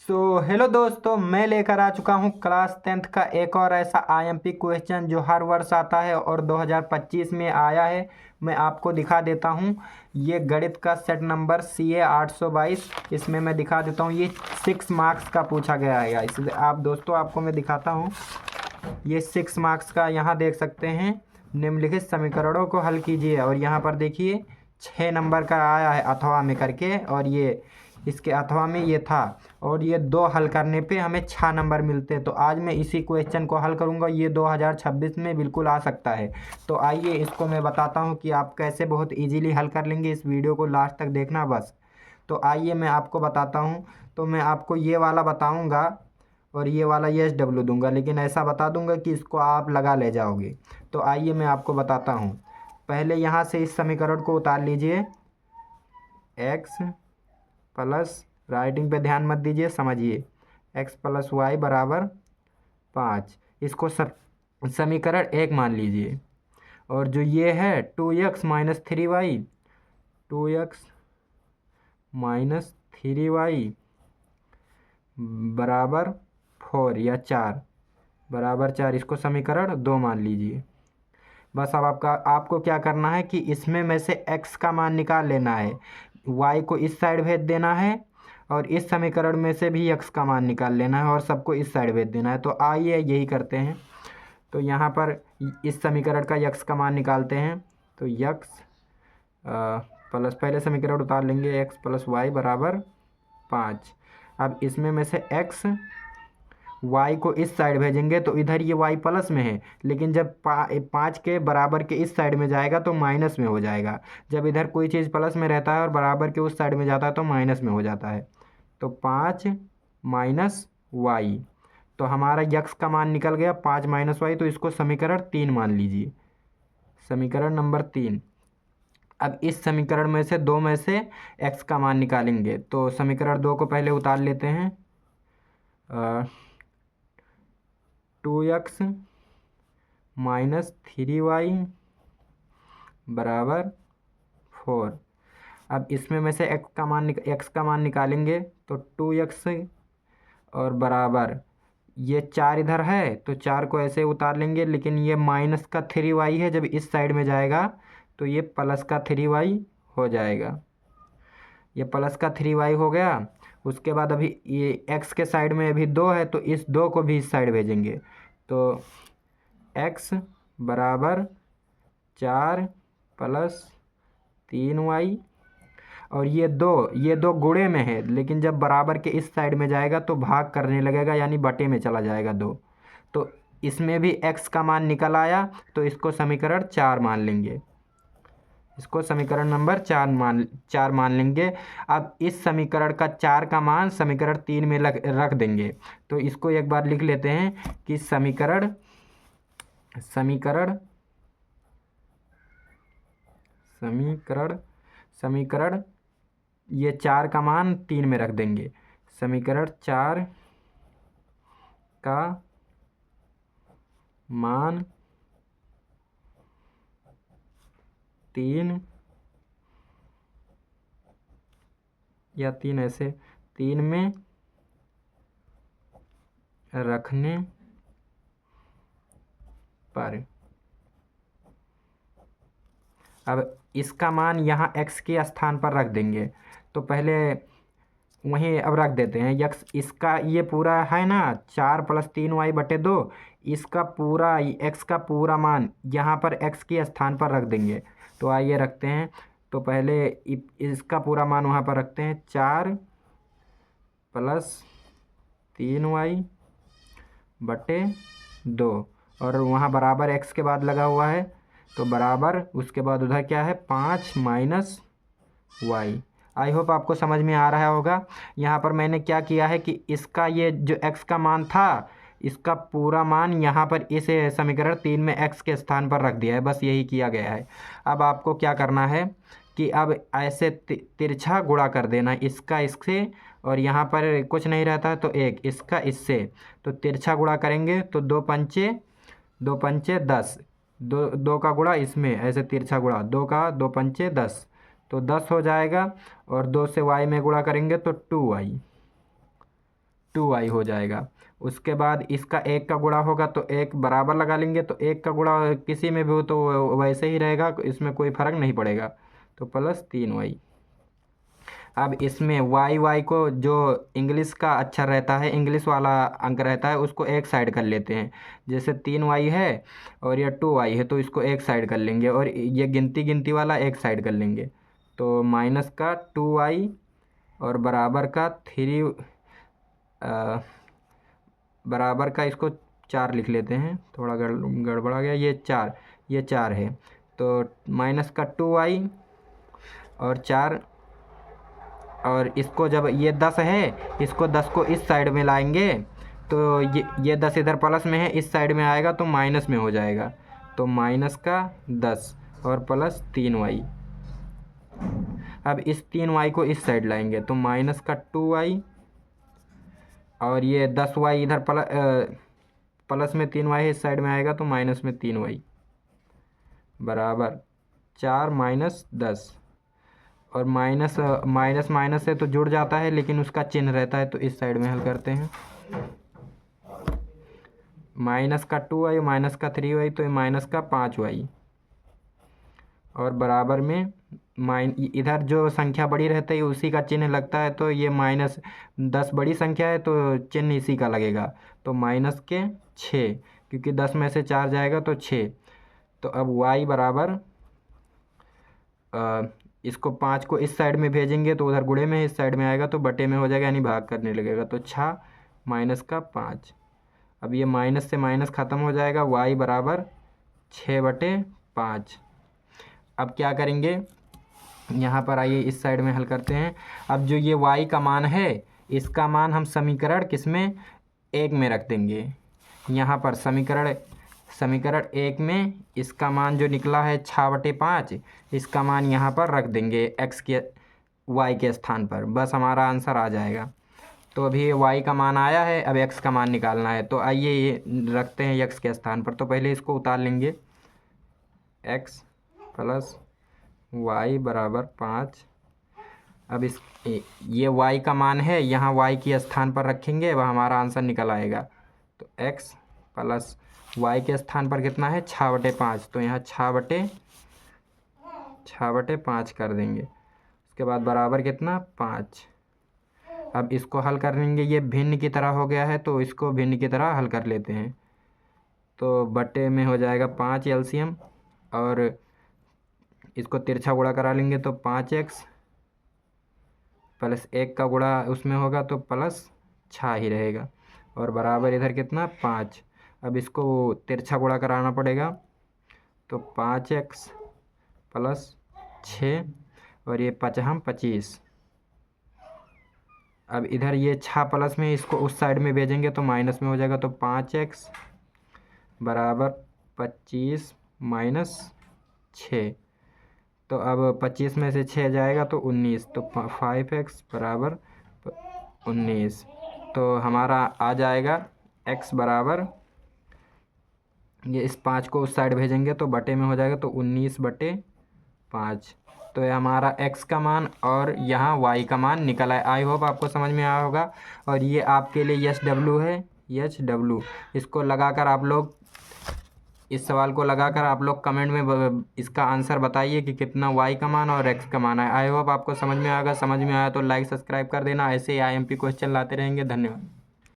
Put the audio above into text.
Hello दोस्तों, मैं लेकर आ चुका हूँ क्लास 10th का एक और ऐसा आईएमपी क्वेश्चन जो हर वर्ष आता है और 2025 में आया है। मैं आपको दिखा देता हूँ। ये गणित का सेट नंबर CA 822, इसमें मैं दिखा देता हूँ। ये 6 मार्क्स का पूछा गया है। इसलिए आपको मैं दिखाता हूँ। ये 6 मार्क्स का यहाँ देख सकते हैं। निम्नलिखित समीकरणों को हल कीजिए, और यहाँ पर देखिए 6 नंबर का आया है अथवा में करके, और ये इसके अथवा में ये था, और ये 2 हल करने पे हमें 6 नंबर मिलते हैं। तो आज मैं इसी क्वेश्चन को हल करूँगा। ये 2026 में बिल्कुल आ सकता है। तो आइए इसको मैं बताता हूँ कि आप कैसे बहुत इजीली हल कर लेंगे। इस वीडियो को लास्ट तक देखना बस। तो आइए मैं आपको बताता हूँ। तो मैं आपको ये वाला बताऊँगा और ये वाला SW दूंगा, लेकिन ऐसा बता दूंगा कि इसको आप लगा ले जाओगे। तो आइए मैं आपको बताता हूँ। पहले यहाँ से इस समीकरण को उतार लीजिए। x प्लस, राइटिंग पे ध्यान मत दीजिए, समझिए, x प्लस वाई बराबर 5। इसको समीकरण 1 मान लीजिए। और जो ये है 2x minus 3y, 2x minus 3y बराबर 4 या 4 बराबर 4, इसको समीकरण 2 मान लीजिए। बस अब आपको क्या करना है कि इसमें में से x का मान निकाल लेना है, y को इस साइड भेज देना है, और इस समीकरण में से भी x का मान निकाल लेना है और सबको इस साइड भेज देना है। तो आइए यही करते हैं। तो यहाँ पर इस समीकरण का x का मान निकालते हैं। तो x प्लस, पहले समीकरण उतार लेंगे, x प्लस वाई बराबर 5। अब इसमें में से x y को इस साइड भेजेंगे तो इधर ये y प्लस में है, लेकिन जब 5 के बराबर के इस साइड में जाएगा तो माइनस में हो जाएगा। जब इधर कोई चीज़ प्लस में रहता है और बराबर के उस साइड में जाता है तो माइनस में हो जाता है। तो 5 माइनस वाई, तो हमारा यक्स का मान निकल गया 5 माइनस वाई। तो इसको समीकरण 3 मान लीजिए, समीकरण नंबर 3। अब इस समीकरण में से 2 में से x का मान निकालेंगे। तो समीकरण 2 को पहले उतार लेते हैं। 2x माइनस 3y बराबर 4। अब इसमें में से x का मान निकालेंगे। तो 2x और बराबर ये 4 इधर है तो 4 को ऐसे उतार लेंगे, लेकिन ये माइनस का 3y है, जब इस साइड में जाएगा तो ये प्लस का 3y हो जाएगा। ये प्लस का 3y हो गया। उसके बाद अभी ये x के साइड में अभी 2 है, तो इस 2 को भी इस साइड भेजेंगे। तो x बराबर 4 प्लस 3y, और ये दो गुणे में है, लेकिन जब बराबर के इस साइड में जाएगा तो भाग करने लगेगा, यानी बटे में चला जाएगा 2। तो इसमें भी x का मान निकल आया, तो इसको समीकरण 4 मान लेंगे। इसको समीकरण नंबर 4 मान लेंगे। अब इस समीकरण का 4 का मान समीकरण 3 में रख देंगे। तो इसको एक बार लिख लेते हैं कि समीकरण ये 4 का मान 3 में रख देंगे। समीकरण 4 का मान 3 या 3 ऐसे 3 में रखने पर, अब इसका मान यहाँ x के स्थान पर रख देंगे। तो पहले वहीं अब रख देते हैं x, इसका ये पूरा है ना 4 प्लस 3y बटे 2, इसका पूरा x का पूरा मान यहाँ पर x के स्थान पर रख देंगे। तो आइए रखते हैं। तो पहले इसका पूरा मान वहाँ पर रखते हैं, 4 प्लस 3y बटे 2, और वहाँ बराबर x के बाद लगा हुआ है, तो बराबर उसके बाद उधर क्या है 5 माइनस वाई। आई होप आपको समझ में आ रहा होगा। यहाँ पर मैंने क्या किया है कि इसका ये जो x का मान था, इसका पूरा मान यहाँ पर इस समीकरण 3 में x के स्थान पर रख दिया है। बस यही किया गया है। अब आपको क्या करना है कि अब ऐसे तिरछा गुणा कर देना, इसका इससे, और यहाँ पर कुछ नहीं रहता है तो एक इसका इससे। तो तिरछा गुणा करेंगे तो 2 पंचे 10, 2 का गुणा इसमें ऐसे तिरछा गुणा, 2 का 2 पंचे 10, तो 10 हो जाएगा। और 2 से y में गुणा करेंगे तो 2y, 2y हो जाएगा। उसके बाद इसका एक का गुणा होगा तो एक बराबर लगा लेंगे, तो एक का गुणा किसी में भी हो तो वैसे ही रहेगा, इसमें कोई फ़र्क नहीं पड़ेगा। तो प्लस 3y। अब इसमें y को जो इंग्लिश का अक्षर रहता है, इंग्लिश वाला अंक रहता है, उसको एक साइड कर लेते हैं। जैसे 3y है और ये 2y है, तो इसको एक साइड कर लेंगे, और ये गिनती वाला एक साइड कर लेंगे। तो माइनस का 2y और बराबर का बराबर का इसको 4 लिख लेते हैं, थोड़ा गड़बड़ा गया, ये 4 है। तो माइनस का 2y और 4, और इसको जब ये 10 है, इसको 10 को इस साइड में लाएंगे तो ये 10 इधर प्लस में है, इस साइड में आएगा तो माइनस में हो जाएगा। तो माइनस का 10 और प्लस 3y। अब इस 3y को इस साइड लाएंगे तो माइनस का 2y और ये 10y इधर प्लस में 3y इस साइड में आएगा तो माइनस में 3y बराबर 4 माइनस 10। और माइनस से तो जुड़ जाता है, लेकिन उसका चिन्ह रहता है, तो इस साइड में हल करते हैं। माइनस का 2y माइनस का 3y, तो ये माइनस का 5y और बराबर में इधर जो संख्या बड़ी रहती है उसी का चिन्ह लगता है, तो ये -10 बड़ी संख्या है तो चिन्ह इसी का लगेगा। तो माइनस के 6, क्योंकि 10 में से 4 जाएगा तो 6। तो अब y बराबर इसको 5 को इस साइड में भेजेंगे तो उधर गुणे में इस साइड में आएगा तो बटे में हो जाएगा, यानी भाग करने लगेगा। तो 6 माइनस का 5। अब ये माइनस से माइनस ख़त्म हो जाएगा, y बराबर 6/5। अब क्या करेंगे, यहाँ पर आइए इस साइड में हल करते हैं। अब जो ये y का मान है, इसका मान हम समीकरण किसमें 1 में रख देंगे। यहाँ पर समीकरण 1 में इसका मान जो निकला है 6/5, इसका मान यहाँ पर रख देंगे y के स्थान पर, बस हमारा आंसर आ जाएगा। तो अभी ये y का मान आया है, अब x का मान निकालना है। तो आइए ये रखते हैं x के स्थान पर। तो पहले इसको उतार लेंगे, x प्लस y बराबर 5। अब ये y का मान है, यहाँ y के स्थान पर रखेंगे, वह हमारा आंसर निकल आएगा। तो x प्लस y के स्थान पर कितना है 6/5, तो यहाँ 6/5 कर देंगे। उसके बाद बराबर कितना 5। अब इसको हल कर लेंगे, ये भिन्न की तरह हो गया है तो इसको भिन्न की तरह हल कर लेते हैं। तो बटे में हो जाएगा 5 एलसीएम, और इसको तिरछा गुणा करा लेंगे तो 5x प्लस 1 का गुणा उसमें होगा तो प्लस 6 ही रहेगा, और बराबर इधर कितना 5। अब इसको तिरछा गुणा कराना पड़ेगा, तो 5x प्लस 6 और ये 25। अब इधर ये 6 प्लस में, इसको उस साइड में भेजेंगे तो माइनस में हो जाएगा। तो 5x बराबर 25 माइनस 6। तो अब 25 में से 6 जाएगा तो 19, तो 5x बराबर 19। तो हमारा आ जाएगा x बराबर, ये इस 5 को उस साइड भेजेंगे तो बटे में हो जाएगा, तो 19/5। तो ये हमारा x का मान और यहाँ y का मान निकला है। आई होप आपको समझ में आया होगा। और ये आपके लिए HW है, HW। इसको लगाकर आप लोग, इस सवाल को लगाकर आप लोग कमेंट में इसका आंसर बताइए कि कितना y का मान और x का मान है। आई होप आपको समझ में आएगा। समझ में आया तो लाइक सब्सक्राइब कर देना। ऐसे ही IMP क्वेश्चन लाते रहेंगे। धन्यवाद।